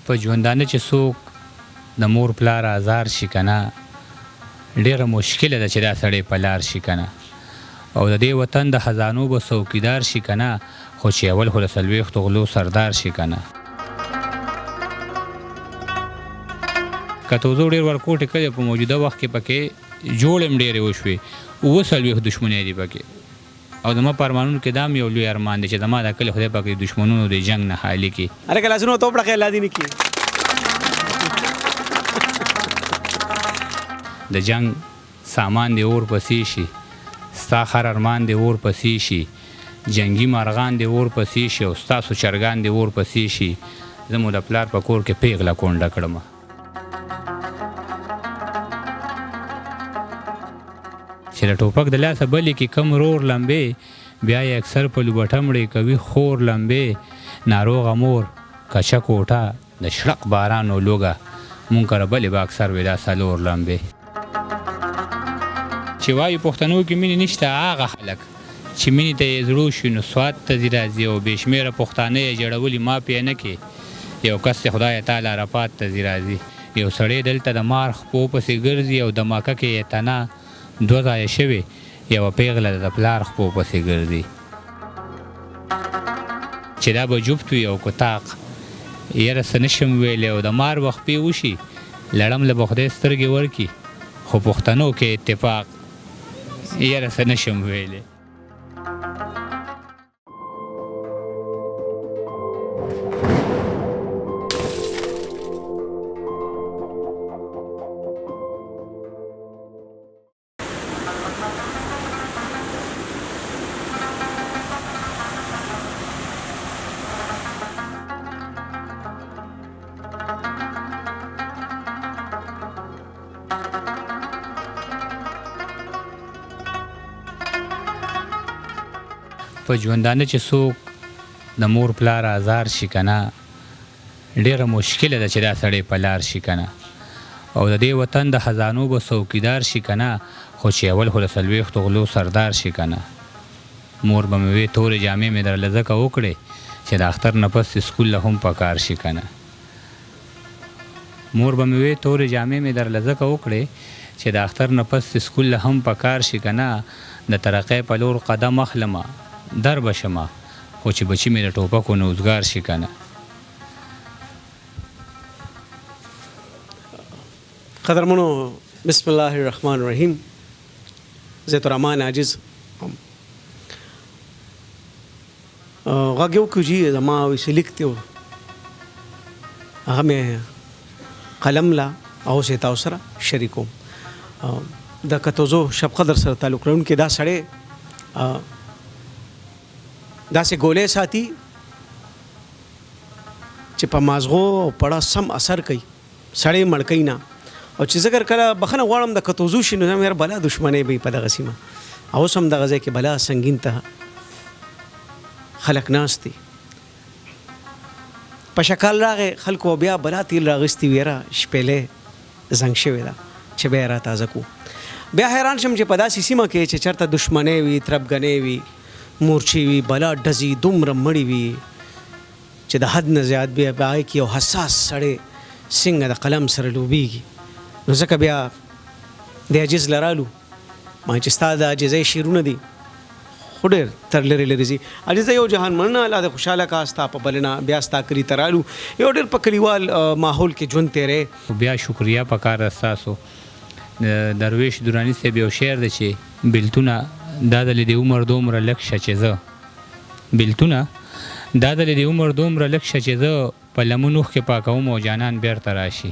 په ژوندانه چې څوک د مور پلار آزار شي که نه ډېره مشکله ده چې دا سړی په لار شي که نه او د دې وطن د خزانو به څوکیدار شي که نه خو چې اول خو د 40 غلو سردار شي که نه که توزو ډېر ورکوټې کړې په موجوده وخت کې پکې جوړ هم ډېرې وشوې 40 دښمنۍ دي پکې او زما په ارمانونو کې دا هم یو لوی ارمان دی چې زما دا کله خدای پاک د دښمنونو د جنګ نه خالي کړي هلکه لاسونه ورته وپړه الله دې نه کړي د جنگ سامان دی اور پسې شي ستا هر ارمان دی اور پسې شي جنگي مارغان دی اور پسې شي او ستاسو چرګان دی اور پسې شي زه مو د پلار په کور کې پیغله کونډه کړمه چې د ټوپک د لاسه بلې کې کم رور لمبې بیا یې اکثر په لوبټه مړې کوي خور لمبې ناروغه مور کچه کوټه د شړق باران او لوږه مونږ کره بلې به اکثر وي دا څلور لمبې چې وایي پښتنو کې مینې نشته هغه خلک چې مینې ته یې زړو شي نو سوات ته ځي راځي او بې شمېره پښتانه یې جړولي ما پې نه کې یو کس چې خدای تعالی عرفات ته ځي راځي یو سړی دلته د مار خپو پسې ګرځي او د مکه کې یې تنه 2 ځایه شوې یوه پیغله د پلار خپو پسې ګرځي چې دا به جفت وي او کتاق یاره څه نشم ویلی او د مار وخت پې وشي لړم له به خدای سترګې ورکي خو پښتنو کې اتفاق یاره څه نشم ویلی په ژوندانه چې څوک د مور پلار آزار شي که نه ډېره مشکله ده چې دا سړی په لار شي که نه او د دې وطن د خزانو به څوکیدار شي که نه خو چې اول خو د 40 غلو سردار شي که نه مور به مې وې تورې جامې مې درله ځکه وکړې چې د اختر نه پس سکول له هم په کار شي که نه مور به مې وې تورې جامې مې درله ځکه وکړې چې د اختر نه پس سکول له هم په کار شي که نه د ترقۍ په لور قدم اخلمه در بشمه خو چې بچی مې د ټوپکو نه اوزګار شي که نه قدرمنو بسم الله الرحمن الرحیم زه الرحمن عاجز غږ یو کړو چې زما ویسې لیکتې و هغه مې قلم لا او سې تاسو سره شریکوم د کتوزو شب قدر سره تعلق لرونکي دا سړی داسې ګولې ساتي چې په مازغو او پړه سم اثر کوي سړی مړ کوي نه او چې زه کله بخښنه غواړم د کتوزو شي نو مې بلا دښمنۍ به په دغه سیمه اوس هم دغه ځای کې بلا سنګین ته خلک ناست دي په شکل راغی خلکو بیا بلا تیل راغستې ویره شپېلې زنګ شوې ده چې بیا را تازه کو بیا حیران شم چې په داسې سیمه کې چې چېرته دښمنۍ وي تربګنۍ وي مورچې وي بلا ډزي دومره مړي وي چې د حد نه زیات بیا هغې کې یو حساس سړی څنګه د قلم سره لوبېږي نو ځکه بیا د عجز لرالو ما چې ستا د عجزۍ شعرونه دي خو ډېر تر لرې لرې ځي عجزۍ یو جهان مننه الله دې خوشحاله کا ستا په بلنه بیا ستا کلي ته رالو یو ډېر په کلیوال ماحول کې ژوند تېری بیا شکریا پکار ده ستاسو درویش دراني صاحب یو شعر دی چې بېلتونه دا دلې د عمر دومره لږ شه چې زه بېلتونه دا دلې د عمر دومره لږ شه چې زه په لمن اوښکې پاکوم او جانان بېرته راشي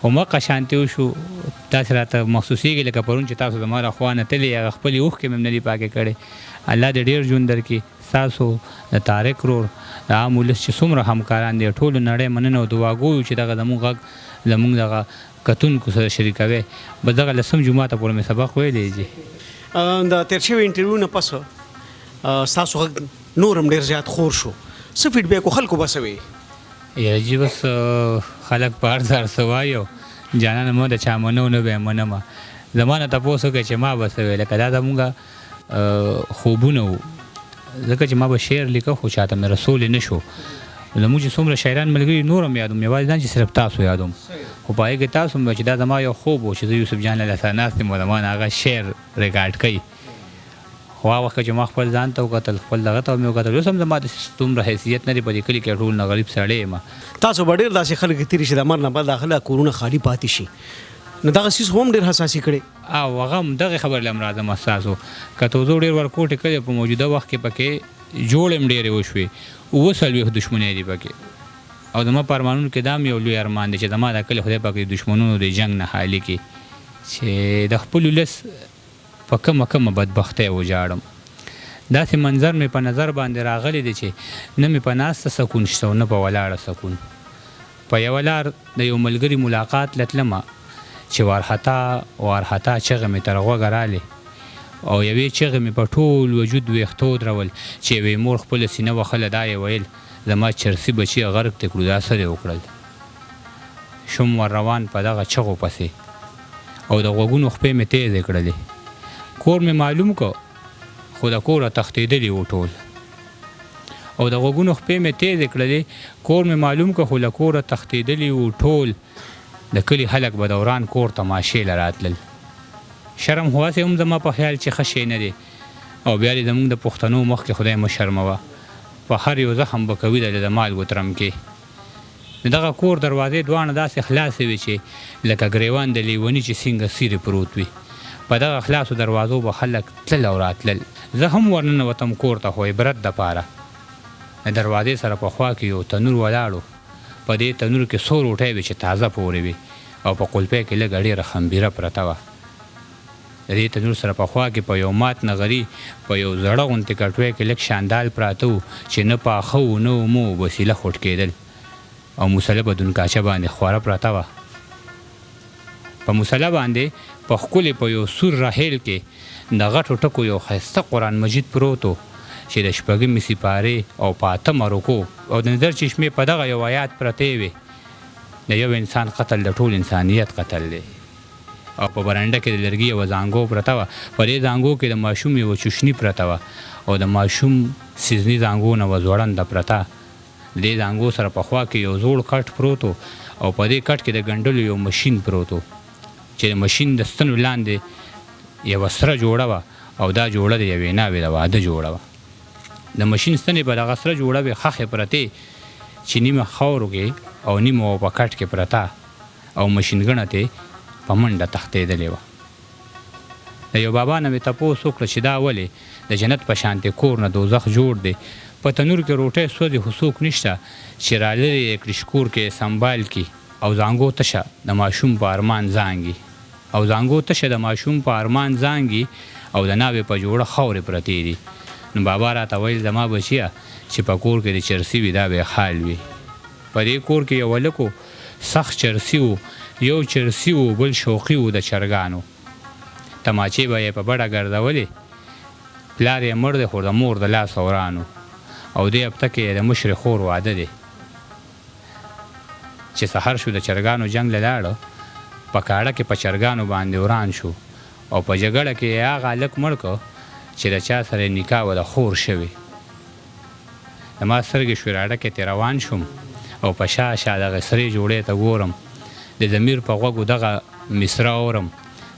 خو مقه شانتي وشو تاسې راته محسوسېږي لکه پرون چې تاسو زما له خوا نه تللې هغه خپلې اوښکې مې هم نه دي پاکې کړې الله دې ډېر ژوند درکړي ستاسو د طارق رور د عام ولس چې څومره همکاران دي ټولو نړۍ مننه او دعا ګویو چې دغه زموږ غږ زموږ دغه کتونکو سره شریکوي بس دغه لسم جمعه ته پورې مې سبق ویلی دي د تېر شوي انټرویو نه پس ستاسو غږ نور هم ډېر زیات خور شو څه فیډبیک و خلکو به څه وایي یاره جي بس خلک په هر ځای څه وایي جانانه ما د چا منو نه به یې منمه زما نه تپوس وکړئ چې ما به څه ویل لکه دا زمونږ خوبونه وو ځکه چې ما به شعر لیکه خو چاته مې رسولی نه شو زموږ چې څومره شاعران ملګري نور هم یادوم، یوازې دا چې صرف تاسو یادوم، خو په هغې کې تاسو هم چې دا زما یو خوب و چې زه یوسف جان لاله سره ناست یم او زما نه هغه شعر ریکارډ کوي. خو هغه وخت چې ما خپل ځان ته وکتل، خپل دغه ته مې وکتل، اوس هم زما داسې دومره حیثیت نه دی په دې کلي کې، ټول نه غریب سړی یم. تاسو به ډېر داسې خلک تېرې شي د مرګ نه بعد داخله کورونه خالي پاتې شي، نو دغه څیز هم ډېر حساسي کړی او هغه هم دغې خبرې له هم راځم استاسو که توضو ډېر ورکوټې کړې په موجوده وخت کې پکې جوړې هم ډېرې وشوې، 40 دښمنۍ دي پکې. او زما په ارمانونو کې دا هم یو لوی ارمان دی چې زما دا کلي خدای پاک د دښمنونو د جنګ نه خالي کړي، چې د خپل ولس په کمه بدبختۍ وجاړم. داسې منظر مې په نظر باندې راغلی دی چې نه مې په ناسته سکون شته او نه په ولاړه سکون. په یوه لار د یو ملګري ملاقات له تلمه چې وارخطا چغې مې تر غوږه رالې او یوې چغې مې په ټول وجود ویښتو درول چې یوې مور خپله سینه وخله دا یې ویل زما چرسي بچي غرق ته کړو، دا څه دې وکړل. شوم ور روان په دغه چغو پسې او د غوږونو خپې مې تیزې کړلې. کور مې معلوم کو خو د کوره تښتېدلي و ټول، او د غوږونو خپې مې تیزې کړلې. کور مې معلوم کو خو له کوره تښتېدلي و ټول، د کلي خلک به دوران کور تماشې له راتلل. شرم خو هسې هم زما په خیال چې ښه شی نه دی، او بیا دې زموږ د پښتنو مخکې خدای مه شرموه، په هر یو زخم به کوي د مالګو ترم کې. د دغه کور دروازې دواړه داسې خلاصې وي چې لکه ګریوان د لیوني چې څنګه سیرې پروت وي. په دغه خلاصو دروازو به خلک تلل او راتلل. زه هم ورننوتم کور ته، خو عبرت دپاره د دروازې سره په خوا کې یو تنور ولاړ و. په دې تنور کې څو روټۍ وې چې تازه پورې وي او په قلپۍ کې لږه ډېره خمبیره پرته وه. د دې تنور سره په خوا کې په یو مات نغري په یو زړه غوندې کټوۍ کې لږ شاندال پراته وو چې نه پاخه وو نه مو وسیله خوټ کېدل، او مسله په دونکاچه باندې خواره پرته وه. په مسله باندې په ښکلې په یو سور رحیل کې د غټو ټکو یو ښایسته قرآن مجید پروت و چې د شپږمې سپارې او په 8مه رکو او د نظر چشمې په دغه یو آیات پرتې وې. د یو انسان قتل د ټول انسانیت قتل دی. او په برنډه کې د لرګي یوه زانګو پرته وه، په دې زانګو کې د ماشوم یوه چوشني پرته وه او د ماشوم سیزني زانګو نه وه ځوړنده پرته. دې زانګو سره په خوا کې یو زوړ کټ پروت و او په دې کټ کې د ګنډلو یو مشین پروت و چې د مشین د ستنو لاندې یوه سره جوړه وه او دا جوړه د یوې ناوې د واده جوړه وه. د مشین ستنې په دغه سره جوړه وې خښې پرتې چې نیمه خاورو کې او نیمه په کټ کې پرته او مشینګڼه تې په منډه تښتېدلې وه. د یو بابا نه مې تپوس وکړه چې دا ولې د جنت په شانتې کور نه دوزخ جوړ دی، په تنور کې روټۍ سوځي خو څوک نشته چې رالرې یې کړي شکور کې سنبال کي، او زانګو تشه د ماشوم په ارمان زانګي، او زانګو تشه د ماشوم په ارمان زانګي او د ناوې په جوړه خاورې پرتې دي. نو بابا راته ویل زما بچیه چې په کور کې د چرسي وي دا به خال وي. په دې کور کې یو هلک سخت چرسي و، یو چرسي و بل شوقي و د چرګانو. تماچې به یې په بډه ګرځولې، پلار یې مړ دی خو د مور د لاس ورانو، او دې هفته کې د مشرې خور واده دی. چې سحر شو د چرګانو جنګ له لاړه، په کاړه کې په چرګانو باندې وران شو، او په جګړه کې یې هغه هلک مړ کړ چې د چا سره نکاح و د خور شوې. زما سترګې شوراډه کې ترې روان شوم او په شا دغه سرې جوړې ته ګورم، د ضمیر په غوږو دغه مصره اورم،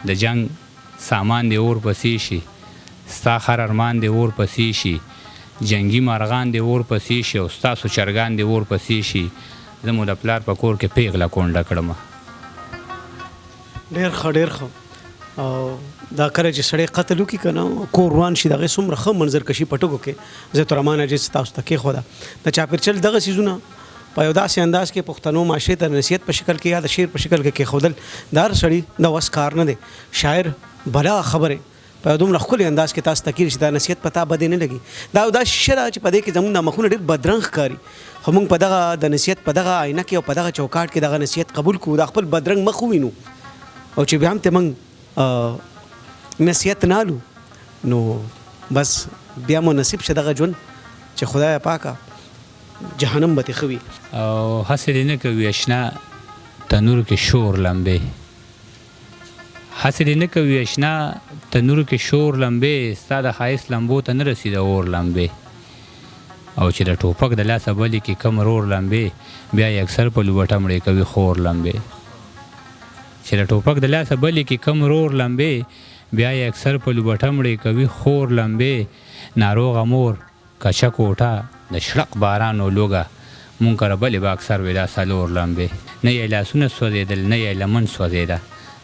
د جنګ سامان دې اور پسې شي، ستا هر ارمان دې اور پسې شي، جنګي مارغان دې اور پسې شي او ستاسو چرګان دې اور پسې شي، زه مو د پلار په کور کې پیغله کونډه کړمه. ډېر ښه ډېر ښه. او دا کله چې سړی قتل وکړي که نه کور روان شي د هغې څومره ښه منظرکشي په ټکو کې زیتالرحمن اجز تاسو ته کېښوده. د چاپېرچل دغه څیزونه په یو داسې انداز کې پښتنو معاشرې ته نصیحت په شکل کې یا د شعر په شکل کې کېښودل د هر سړي د وس کار نه دی. شاعر بلا خبرې په دومره ښکلي انداز کې تاسو ته کېږي چې دا نصیحت په تا بدې نه لګي. دا یو داسې شیشه ده چې په دې کې زموږ دا مخونه ډېر بدرنګ ښکاري، خو موږ په دغه د نصیحت په دغه آینه کې او په دغه چوکاټ کې دغه نصیحت قبول کړو، دا خپل بدرنګ مخ ووینو او چې بیا هم ته موږ نصیحت نالو نو بس بیا مو نصیب شه دغه ژوند چې خدای پاکه جهنم به تې ښه وي. او هسې دې نه کوي اشنا تنور کې شور لمبې، هسې دې نه کوي اشنا تنور کې شور لمبې، ستا د ښایست لمبو ته نه رسي د اور لمبې. او چې د ټوپک د لاسه بلې کې کم رور لمبې بیا یې اکثر په لوبټه مړې کوي خور لمبې چې د ټوپک د لاسه بلې کې کم رور لمبې بیا یې اکثر په لوبټه مړې کوي خور لمبې ناروغه مور کچه کوټه د شړق باران او لوږه مونږ کره بلې به اکثر وي دا څلور لمبې نه یې لاسونه سوځېدل نه یې لمن سوځېده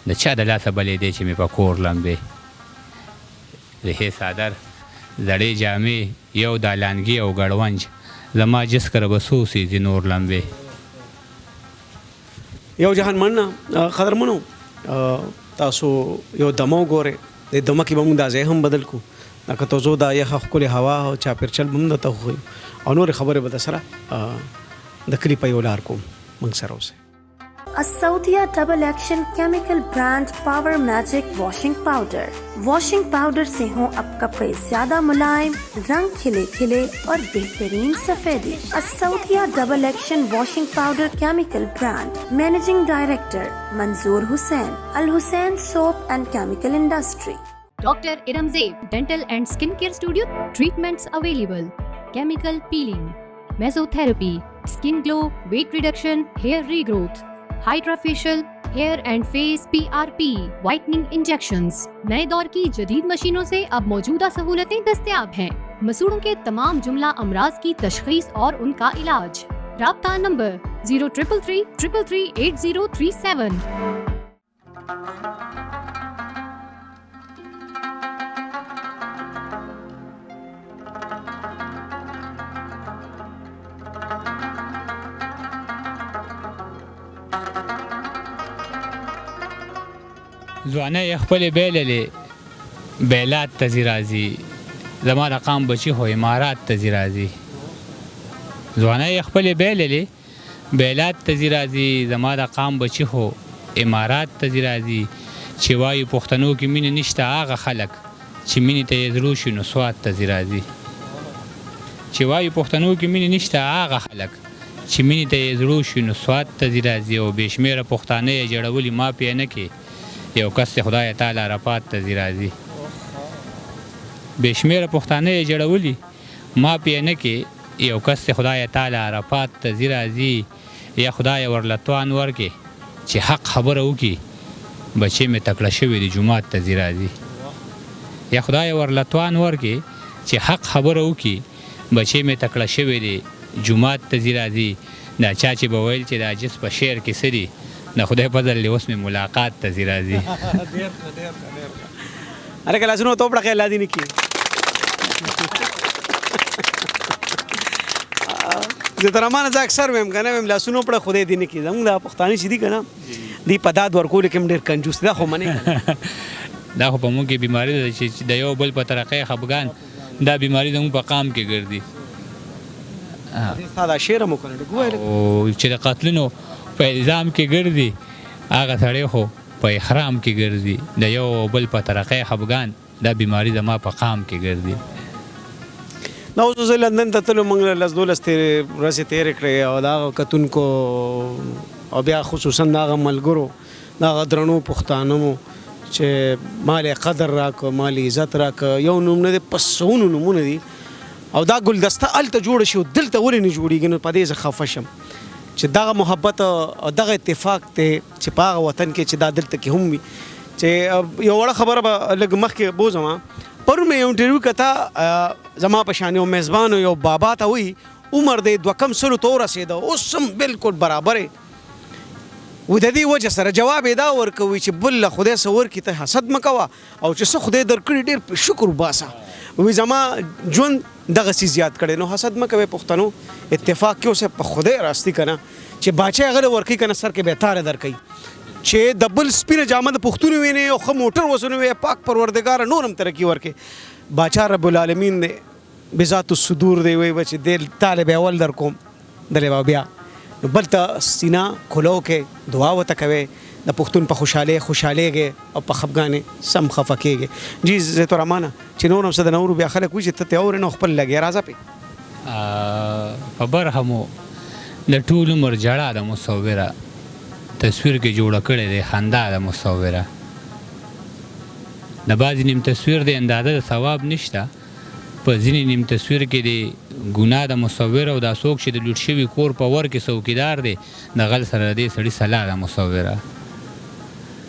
د چا د لاسه بلې دی چې مې په کور لمبې ریحې څادر زړې جامې یو دالانګي او ګړونج زما جس کره به څو سیزي نور لمبې یو جهان مننه قدرمنو تاسو یو دمه وګورئ د دمه کې به موږ دا ځای هم بدل کړو لکه توزو دا یخه ښکلې هوا او چاپېرچل به هم درته وښیو او نورې خبرې به درسره د کلي په یو لار کوم موږ سره اوسئ. Asaudia Double Action Chemical Brand Power Magic Washing Powder. Washing powder से हो अब कपड़े ज्यादा मुलायम, रंग खिले खिले और बेहतरीन सफेदी. असौदिया double action washing powder chemical brand. Managing director Manzoor Hussain, Al Hussain soap and chemical industry. Dr. Iramzeeb Dental and Skincare Studio. Treatments available: chemical peeling, mesotherapy, skin glow, weight reduction, hair regrowth, hydrafacial, hair and face PRP, whitening injections. नए दौर की जदीद मशीनों से अब मौजूदा सहूलतें दस्तयाब हैं. मसूड़ों के तमाम जुमला अमराज की तशखीस और उनका इलाज. राब्ता नंबर 0333338037. ځوانه یې خپلې بیللې بیلات ته ځي راځي زما د قام بچي خو امارات ته ځي راځي ځوانه یې خپلې بیللې بیلات ته ځي راځي زما د قام بچي خو امارات ته ځي راځي چې وایي پښتنو کې مینه نشته هغه خلک چې مینې ته یې زړه شي نو سوات ته ځي راځي چې وایي پښتنو کې مینه نشته هغه خلک چې مینې ته یې زړه شي نو سوات ته ځي راځي او بې شمېره پښتانه یې جوړولي ما پې نه کې یو کس چې خدای تعالی عرفات ته ځي راځي بې شمېره پښتانه یې جوړولي ما پې نه کې یو کس چې خدای تعالی عرفات ته ځي راځي یا خدای ورله توان ورکړي چې حق خبره وکړي بچې مې تکړه شوي دي جومات ته ځي راځي یا خدای ورله توان ورکړي چې حق خبره وکړي بچې مې تکړه شوي دي جومات ته ځي راځي دا چا چې به ویل چې دا جس په شعر کې څه دي د خدای فضل لی اوس مې ملاقات ته ځي راځي هلکه لاسونه توپ ډکه الله دې نه کړي زه تر امانه زه اکثر ویم که نه ویم لاسونه پړه خدای دې نه کړي زموږ دا پښتانه چې دي که نه دوی په داد ورکولو کې هم ډېر کنجوس دا خو منې دا خو په موږ کې بیماري ده چې د یو بل په طرقې خفګان دا بیماري زموږ په قام کې ګرځي ستا دا شعر هم وکړه او چې د قتلونو په الزام کې ګرځي هغه سړی خو په احرام کې ګرځي د یو بل په طرقې خفګان دا بیماري زما په قام کې ګرځي دا اوس زه لندن ته تلو موږ 10-12 ورځې تېرې کړې او د هغه کتونکو او بیا خصوصا د هغه ملګرو د هغه درنو پښتانه مو چې مال قدر راکړه مال عزت راکړه یو نوم نه دی په سوونو نومونه دي او دا ګلدسته هلته جوړه شي او دلته ولې نه جوړېږي نو په دې زه خفه شم چې دغه محبت او دغه اتفاق دی چې په هغه وطن کې چې دا دلته کې هم وي چې یو وړه خبره به لږ مخکې بوځم پرون مې یو انټرویو کته زما په شان یو میزبان یو بابا ته وایي عمر دی 2 سلو ته ورسېده اوس هم بلکل برابر و د دې وجه سره جواب یې دا ورکوي چې بل له خدای څه ورکړي ته حسد مه کوه او چې څه خدای درکړي ډېر په شکر وباسه وایي زما ژوند دغسې زیات کړی نو حسد مه کوئ پښتنو اتفاق کې اوسه په خدای راستي که نه چې باچا هغه له ورکوي که نه سر کې به تاره درکوي چې د بل سپینه جامه د پښتون وینې او ښه موټر وسونه وي پاک پروردګاره نور هم ترقي ورکړي باچا رب العالمین دی بذات الصدور دی وایي به چې دې طالب اول در کوم دلې به بیا نو بل ته سینه کھلو کې دعا ورته کوئ د پښتون په خوشحالېږي او په خفګانې سم خفه کېږي جی زه تو رمانه چې نور هم څه د نورو بیا خلک وایي چې ته اورې نو خپل لګې راځه پې په برهمو د ټول عمر جړه د مصوره تصویر کې جوړه کړې دی خندا د مصوره د بعضې نیم تصویر د اندازه د ثواب نشته په ځینې نیم تصویر کې د ګناه د مصور او دا څوک چې د لوټ شوي کور په ور کې څوکیدار دی د غل سره د دې سړي سلا ده مصوره.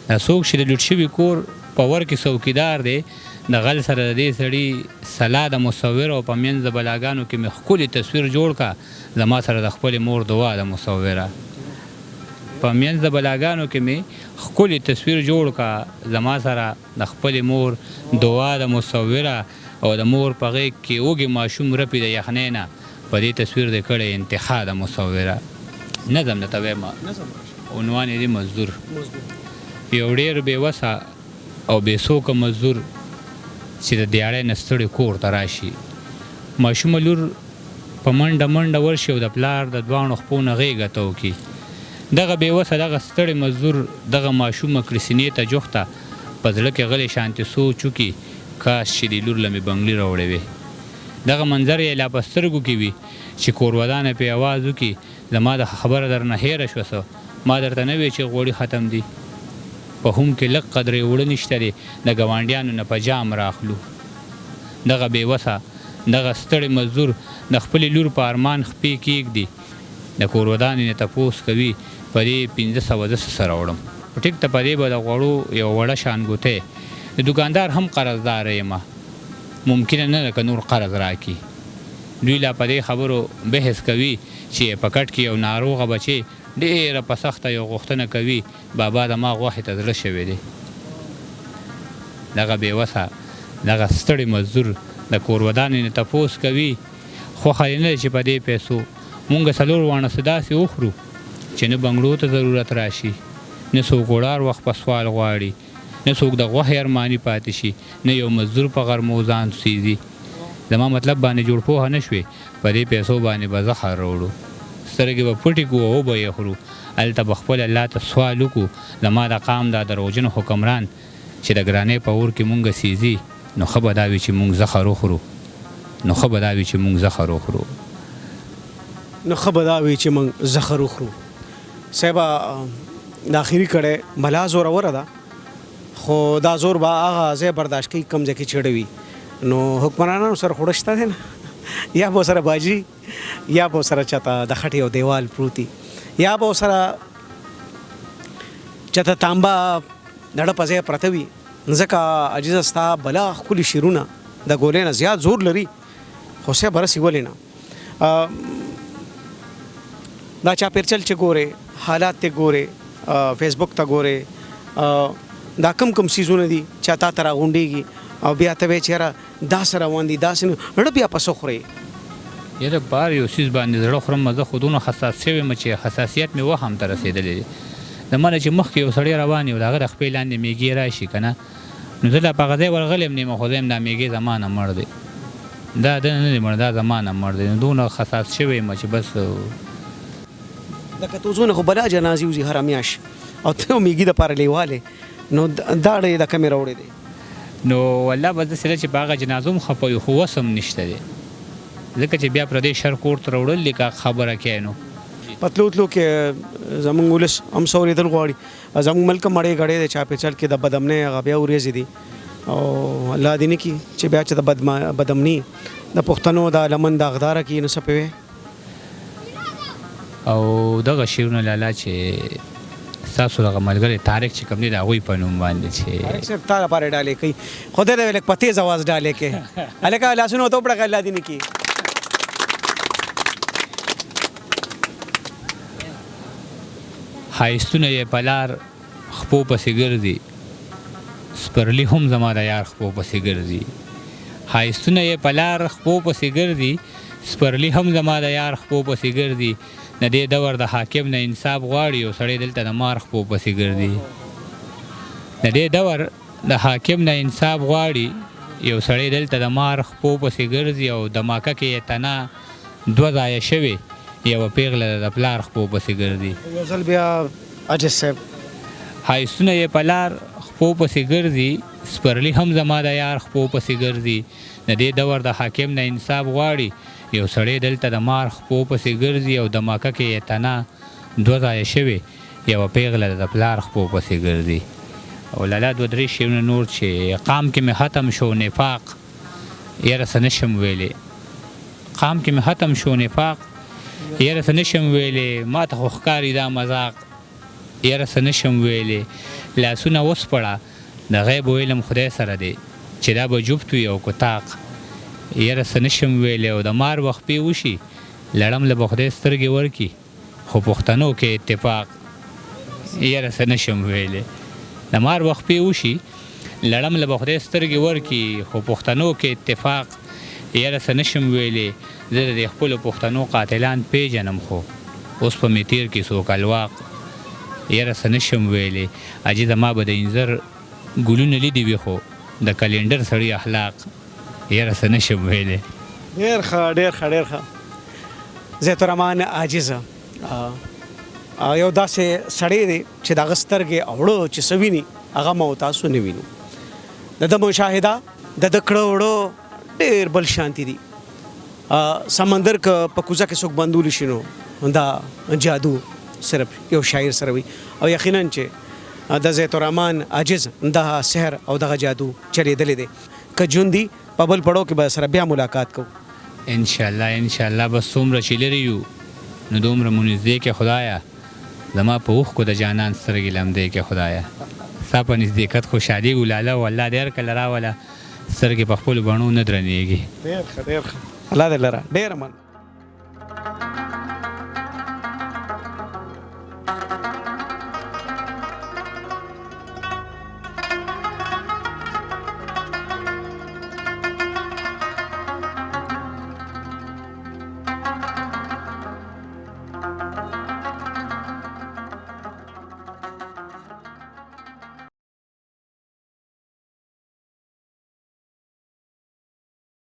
دا څوک چې د لوټ شوي کور په ور کې څوکیدار دی د غل سره د دې سړي سلا د مصور او په منځ د بلاګانو کې مې ښکلي تصویر جوړ کا زما سره د خپلې مور دعا د مصوره. په منځ د بلاګانو کې مې ښکلي تصویر جوړ کا زما سره د خپلې مور دعا د مصوره او د مور په غېږ کې اوږې ماشوم رپي د یخنۍ نه په دې تصویر د کړی انتخا د مصوره. نظم درته وایم عنوان یې دی مزدور. یو ډېر بېوسه او بېڅوکه مزدور چې د دیاړۍ نه ستړی کور ته راشي. ماشومه لور په منډه منډه ورشي او د پلار د دواړو خپو نه غېږه ته وکړي. دغه بېوسه دغه ستړی مزدور دغه ماشومه کړي سینې ته جوخته په زړه کې غلی شانتې سوچ وکړي کاش چې د لور له مې بنګلي راوړې وې. دغه منظر یې لا په سترګو کې وي چې کورودانه پې اواز وکړي زما د خبره درنه هېره شوه څه ما درته نه وی چې غوړي ختم دي په هم کې لږ قدرې اوړه نشته دی د ګاونډیانو نه په جام راخلو. دغه بېوسه دغه ستړی مزدور د خپلې لور په ارمان خپې کېږدي د کورودانې نه تپوس کوي په دې 500 زه څه سره وړم. ټیک ته په دې به د غوړو یو وړه شانګوتی د دوکاندار هم قرضدار یم ممکنه نه ده که نور قرض راکړي. دوی لا په دې خبرو بحث کوي چې په کټ کې یو ناروغه بچی ډېره په سخته یو غوښتنه کوي بابا د ما غوښې ته زړه شوی دی. دغه بېوسه دغه ستړی مزدور د کورودانې نه تپوس کوي خوښه یې نه ده چې په دې پیسو مونږ 4 واڼه څه داسې وخورو چې نه بنګړو ته ضرورت راشي نه څوک وړار وخت په سوال غواړي نه څوک د غوښې ارماني پاتې شي نه یو مزدور په غرمو ځان سیزي. زما مطلب باندې جوړ پوهه نه شوې په دې پیسو باندې به زخر راوړو سترګې به پټې کړو او به یې خورو. هلته به خپل الله ته سوال وکړو زما د قام دا دروغجن حکمران چې د ګرانۍ په اور کې مونږ سیزي نو ښه به دا وي چې مونږ زخر وخورو نو ښه به دا وي چې مونږ زخر وخورو نو ښه به دا وي چې موږ زخر وخورو. صاحبه د اخري کړی بلا زوروره ده خو دا زور به هغه ځای برداشت کوي کوم ځای کې چړې وي نو حکمرانانو سره خو شته دی نه یا به سره باجري یا به سره چاته د خټې یو دیوال پروتي یا به سره چاته تانبه دړه په ځای پرته وي ځکه عجیزه ستا بلا ښکلي شعرونه د ګولۍ نه زیات زور لري خو صاحب رسې ولې نه دا چاپېرچل چې ګورې حالات ته ګورې فیسبوک ته ګورې دا کم سیزونه دي چې تا ته راغونډېږي او بیا ته وایې چې یاره داسې روان دي داسې نه زړه بیا پسه خورې. یاره بار یو څیز باندې زړه خورم زه خو دونه حساس شوی یم چې حساسیت مې وهم ته رسېدلی دی. د ما نه چې مخکې یو سړی روان یو د هغه د خپې لاندې میږي راشي که نه نو زه لا په هغه ځای ورغلی یم نیمه خو زه یم دا میږي زما نه مړ دی دا ده نه دی مړ دا زما نه مړ دی نو دونه حساس شوی یم چې بس لکه توزونه خو بلا جنازې وځي هره میاشت او ته یو میږي دپاره لیوالی نو دا ډې د کمې راوړې دی نو والله به داسې ده چې په هغه جنازو هم خفه یو خو وس هم نشته دی ځکه چې بیا پردی شر کور ته راوړل دي که خبره کوې نو پتلو تلو کې زمونږ ولس هم څه اورېدل غواړي زمونږ ملک مړې غړې دی چاپېچل کې د بدامنۍ هغه بیا ورېځې دي او الله دې نه کړي چې بیا چې د بدامني د پښتنو د لمن د اغداره کې نو څه پوې او دغه شعرونه لالا چې ستاسو دغه ملګری طارق چې کوم دی د هغوی په نوم باندې چې صرف تا لپاره ډالې کوي خدای دې لږ په تیز اواز ډالې کې هلکه لاسونه ورته وپړه الله دې نه کړي. ښایستونه یې په لار خپو پسې ګرځي سپرلي هم زما د یار خپو پسې ګرځي ښایستونه یې په لار خپو پسې ګرځي سپرلي هم زما د یار خپو پسې ګرځي د دې دور د حاکم نه انصاف غواړي او سړی دلته د مار خپو پسې ګرځي د دې دور د حاکم نه انصاف غواړي یو سړی دلته د مار خپو پسې ګرځي او د ماکه کې یې تنه 2 ځایه شوې یوه پیغله د پلار خپو پسې ګرځي. یو ځل بیا عاجز صاحب ښایستونه یې په لار خپو پسې ګرځي سپرلي هم زما د یار خپو پسې ګرځي د دې دور د حاکم نه انصاف غواړي یو سړی دلته د مار خپو پسې ګرځي او د ماکه کې یې تنه 2 ځایه شوې یوه پیغله د پلار خپو پسې ګرځي. او لالا 2-3 شعرونه نور چې قام کې مې ختم شو نفاق یاره څه نشم ویلی، قام کې مې ختم شو نفاق، یاره څه نشم ویلی، ما ته خو ښکاري دا مذاق، یاره څه نشم ویلی، لاسونه وسپړه د غیب علم خدای سره دی چې دا به جفت وي او کتاق، یاره څه نشم ویلی، او د مار وخت پې وشي لړم له به خدای سترګې ورکي خو پښتنو کې اتفاق، یاره څه نشم ویلی، د مار وخت پې وشي لړم له به خدای سترګې ورکي خو پښتنو کې اتفاق، یاره څه نشم ویلی، زه د دې خپلو پښتنو قاتلان پیژنم خو اوس په مې تیر کې څوک الواق، یاره څه نشم ویلی، اجي زما به د انځر ګلونه لیدي وي خو د کلنډر سړي اخلاق، یاره څه نشم ویلی. ډېر ښه ډېر ښه ډېر ښه. زیت الرحمن عاجز یو داسې سړی دی چې د هغه سترګې اوړه چې څه ویني هغه ما او تاسو نه وینو. د ده مشاهده د ده کړه وړه ډېر بل شانتي دي. سمندر که په کوزه کې څوک بندولی شي نو دا جادو صرف یو شاعر سره وي او یقینا چې د زیت الرحمن عاجز دغه سحر او دغه جادو چلیدلی دی. که ژوند دي په بل پړاو کې به سره بیا ملاقات کوو. انشاءالله انشاءالله بس څومره چې لرې یو نو دومره مو نږدې کې خدایه، زما په اوښکو د جانان سترګې لمدې کې خدایه، ستا په نزدېکت خوشحالي ولاله و الله دې هر کله راوله سترګې په خپلو بڼو نه درنېږي. ډېر ښه ډېر ښه. الله دې لره ډېره مننه.